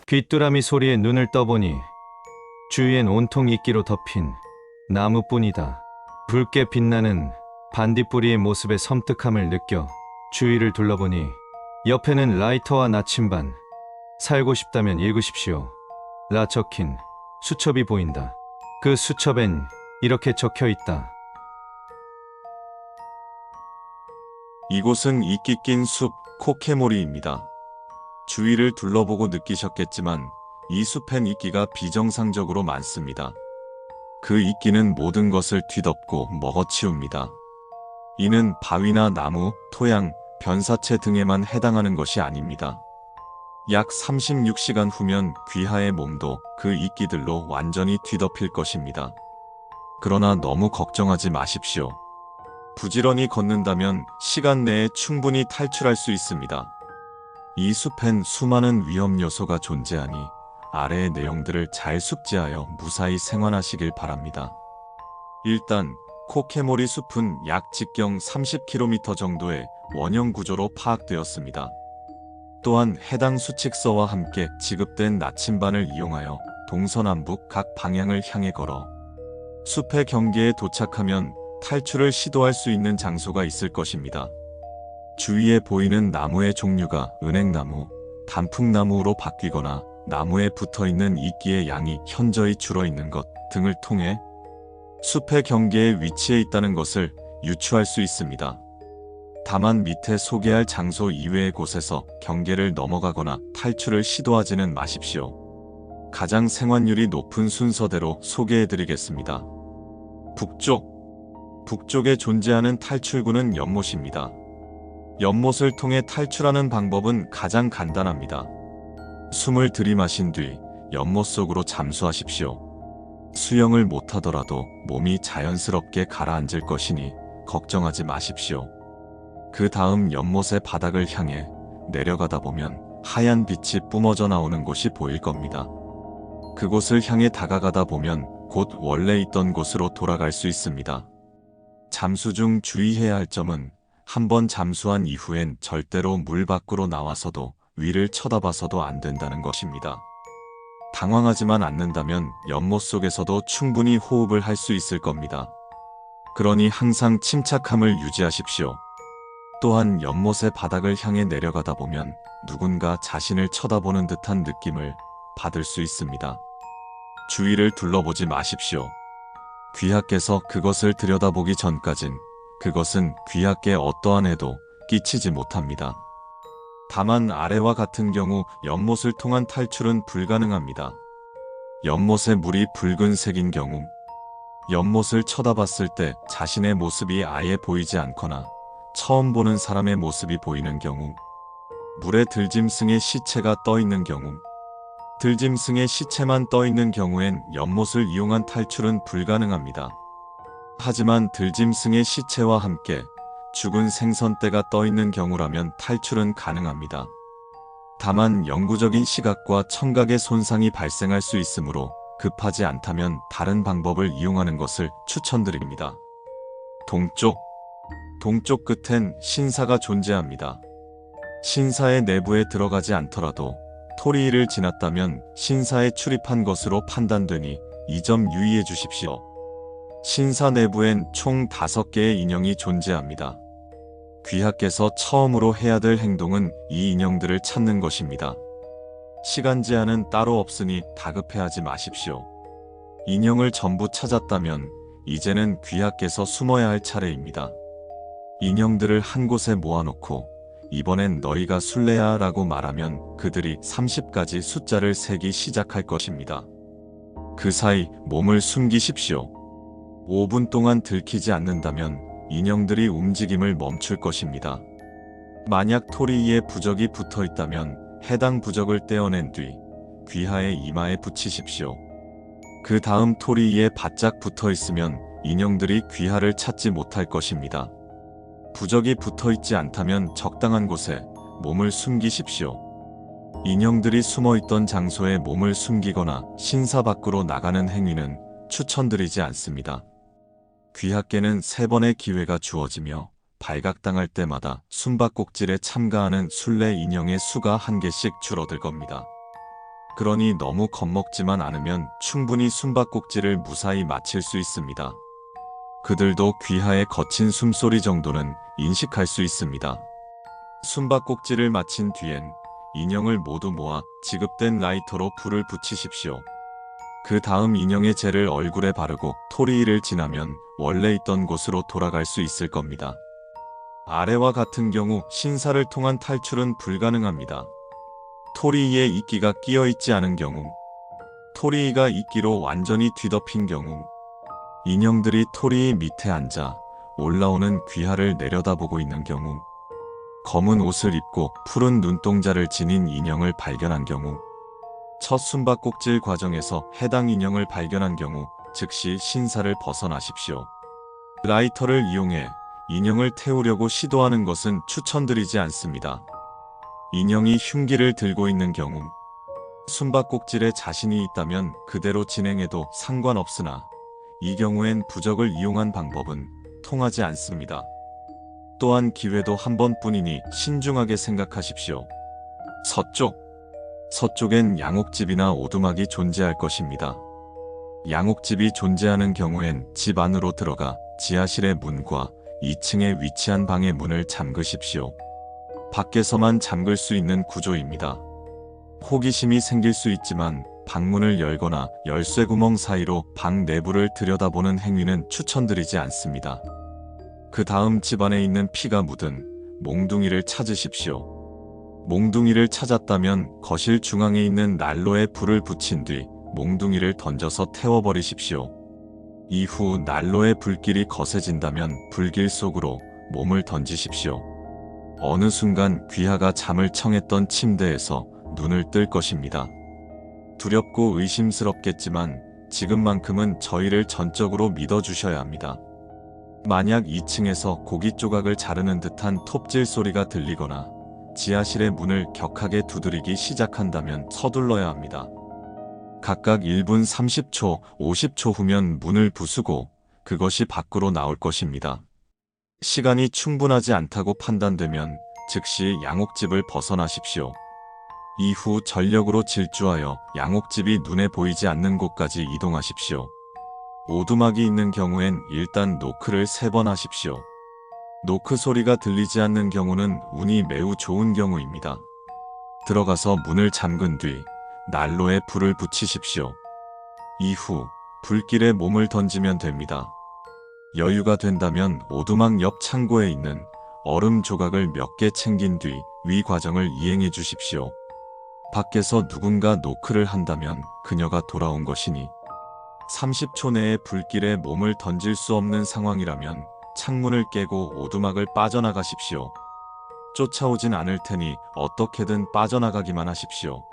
귀뚜라미 소리에 눈을 떠보니 주위엔 온통 이끼로 덮인 나무뿐이다. 붉게 빛나는 반딧불이의 모습에 섬뜩함을 느껴 주위를 둘러보니 옆에는 라이터와 나침반, 살고 싶다면 읽으십시오 라 적힌 수첩이 보인다. 그 수첩엔 이렇게 적혀 있다. 이곳은 이끼 낀 숲 코케모리입니다. 주위를 둘러보고 느끼셨겠지만 이 숲엔 이끼가 비정상적으로 많습니다. 그 이끼는 모든 것을 뒤덮고 먹어치웁니다. 이는 바위나 나무, 토양, 변사체 등에만 해당하는 것이 아닙니다. 약 36시간 후면 귀하의 몸도 그 이끼들로 완전히 뒤덮일 것입니다. 그러나 너무 걱정하지 마십시오. 부지런히 걷는다면 시간 내에 충분히 탈출할 수 있습니다. 이 숲엔 수많은 위험 요소가 존재하니 아래의 내용들을 잘 숙지하여 무사히 생활하시길 바랍니다. 일단 코케모리 숲은 약 직경 30km 정도의 원형 구조로 파악되었습니다. 또한 해당 수칙서와 함께 지급된 나침반을 이용하여 동서남북 각 방향을 향해 걸어 숲의 경계에 도착하면 탈출을 시도할 수 있는 장소가 있을 것입니다. 주위에 보이는 나무의 종류가 은행나무, 단풍나무로 바뀌거나 나무에 붙어있는 이끼의 양이 현저히 줄어있는 것 등을 통해 숲의 경계에 위치해 있다는 것을 유추할 수 있습니다. 다만 밑에 소개할 장소 이외의 곳에서 경계를 넘어가거나 탈출을 시도하지는 마십시오. 가장 생활률이 높은 순서대로 소개해드리겠습니다. 북쪽에 존재하는 탈출구는 연못입니다. 연못을 통해 탈출하는 방법은 가장 간단합니다. 숨을 들이마신 뒤 연못 속으로 잠수하십시오. 수영을 못하더라도 몸이 자연스럽게 가라앉을 것이니 걱정하지 마십시오. 그 다음 연못의 바닥을 향해 내려가다 보면 하얀 빛이 뿜어져 나오는 곳이 보일 겁니다. 그곳을 향해 다가가다 보면 곧 원래 있던 곳으로 돌아갈 수 있습니다. 잠수 중 주의해야 할 점은 한번 잠수한 이후엔 절대로 물 밖으로 나와서도 위를 쳐다봐서도 안 된다는 것입니다. 당황하지만 않는다면 연못 속에서도 충분히 호흡을 할 수 있을 겁니다. 그러니 항상 침착함을 유지하십시오. 또한 연못의 바닥을 향해 내려가다 보면 누군가 자신을 쳐다보는 듯한 느낌을 받을 수 있습니다. 주위를 둘러보지 마십시오. 귀하께서 그것을 들여다보기 전까진 그것은 귀하께 어떠한 해도 끼치지 못합니다. 다만 아래와 같은 경우 연못을 통한 탈출은 불가능합니다. 연못의 물이 붉은색인 경우, 연못을 쳐다봤을 때 자신의 모습이 아예 보이지 않거나 처음 보는 사람의 모습이 보이는 경우, 물에 들짐승의 시체가 떠 있는 경우, 들짐승의 시체만 떠 있는 경우엔 연못을 이용한 탈출은 불가능합니다. 하지만 들짐승의 시체와 함께 죽은 생선떼가 떠 있는 경우라면 탈출은 가능합니다. 다만 영구적인 시각과 청각의 손상이 발생할 수 있으므로 급하지 않다면 다른 방법을 이용하는 것을 추천드립니다. 동쪽 끝엔 신사가 존재합니다. 신사의 내부에 들어가지 않더라도 토리를 지났다면 신사에 출입한 것으로 판단되니 이 점 유의해 주십시오. 신사 내부엔 총 5개의 인형이 존재합니다. 귀하께서 처음으로 해야 될 행동은 이 인형들을 찾는 것입니다. 시간 제한은 따로 없으니 다급해하지 마십시오. 인형을 전부 찾았다면 이제는 귀하께서 숨어야 할 차례입니다. 인형들을 한 곳에 모아놓고 이번엔 너희가 술래야 라고 말하면 그들이 30까지 숫자를 세기 시작할 것입니다. 그 사이 몸을 숨기십시오. 5분 동안 들키지 않는다면 인형들이 움직임을 멈출 것입니다. 만약 토리에 부적이 붙어 있다면 해당 부적을 떼어낸 뒤 귀하의 이마에 붙이십시오. 그 다음 토리에 바짝 붙어 있으면 인형들이 귀하를 찾지 못할 것입니다. 부적이 붙어 있지 않다면 적당한 곳에 몸을 숨기십시오. 인형들이 숨어 있던 장소에 몸을 숨기거나 신사 밖으로 나가는 행위는 추천드리지 않습니다. 귀하께는 3번의 기회가 주어지며 발각당할 때마다 숨바꼭질에 참가하는 술래 인형의 수가 1개씩 줄어들 겁니다. 그러니 너무 겁먹지만 않으면 충분히 숨바꼭질을 무사히 마칠 수 있습니다. 그들도 귀하의 거친 숨소리 정도는 인식할 수 있습니다. 숨바꼭질을 마친 뒤엔 인형을 모두 모아 지급된 라이터로 불을 붙이십시오. 그 다음 인형의 젤을 얼굴에 바르고 토리이를 지나면 원래 있던 곳으로 돌아갈 수 있을 겁니다. 아래와 같은 경우 신사를 통한 탈출은 불가능합니다. 토리이에 이끼가 끼어 있지 않은 경우, 토리이가 이끼로 완전히 뒤덮인 경우, 인형들이 토리이 밑에 앉아 올라오는 귀하를 내려다보고 있는 경우, 검은 옷을 입고 푸른 눈동자를 지닌 인형을 발견한 경우, 첫 숨바꼭질 과정에서 해당 인형을 발견한 경우 즉시 신사를 벗어나십시오. 라이터를 이용해 인형을 태우려고 시도하는 것은 추천드리지 않습니다. 인형이 흉기를 들고 있는 경우, 숨바꼭질에 자신이 있다면 그대로 진행해도 상관없으나 이 경우엔 부적을 이용한 방법은 통하지 않습니다. 또한 기회도 한 번뿐이니 신중하게 생각하십시오. 서쪽엔 양옥집이나 오두막이 존재할 것입니다. 양옥집이 존재하는 경우엔 집 안으로 들어가 지하실의 문과 2층에 위치한 방의 문을 잠그십시오. 밖에서만 잠글 수 있는 구조입니다. 호기심이 생길 수 있지만 방문을 열거나 열쇠구멍 사이로 방 내부를 들여다보는 행위는 추천드리지 않습니다. 그 다음 집 안에 있는 피가 묻은 몽둥이를 찾으십시오. 몽둥이를 찾았다면 거실 중앙에 있는 난로에 불을 붙인 뒤 몽둥이를 던져서 태워버리십시오. 이후 난로의 불길이 거세진다면 불길 속으로 몸을 던지십시오. 어느 순간 귀하가 잠을 청했던 침대에서 눈을 뜰 것입니다. 두렵고 의심스럽겠지만 지금만큼은 저희를 전적으로 믿어주셔야 합니다. 만약 2층에서 고기 조각을 자르는 듯한 톱질 소리가 들리거나 지하실의 문을 격하게 두드리기 시작한다면 서둘러야 합니다. 각각 1분 30초, 50초 후면 문을 부수고 그것이 밖으로 나올 것입니다. 시간이 충분하지 않다고 판단되면 즉시 양옥집을 벗어나십시오. 이후 전력으로 질주하여 양옥집이 눈에 보이지 않는 곳까지 이동하십시오. 오두막이 있는 경우엔 일단 노크를 3번 하십시오. 노크 소리가 들리지 않는 경우는 운이 매우 좋은 경우입니다. 들어가서 문을 잠근 뒤 난로에 불을 붙이십시오. 이후 불길에 몸을 던지면 됩니다. 여유가 된다면 오두막 옆 창고에 있는 얼음 조각을 몇 개 챙긴 뒤 위 과정을 이행해 주십시오. 밖에서 누군가 노크를 한다면 그녀가 돌아온 것이니 30초 내에 불길에 몸을 던질 수 없는 상황이라면 창문을 깨고 오두막을 빠져나가십시오. 쫓아오진 않을 테니 어떻게든 빠져나가기만 하십시오.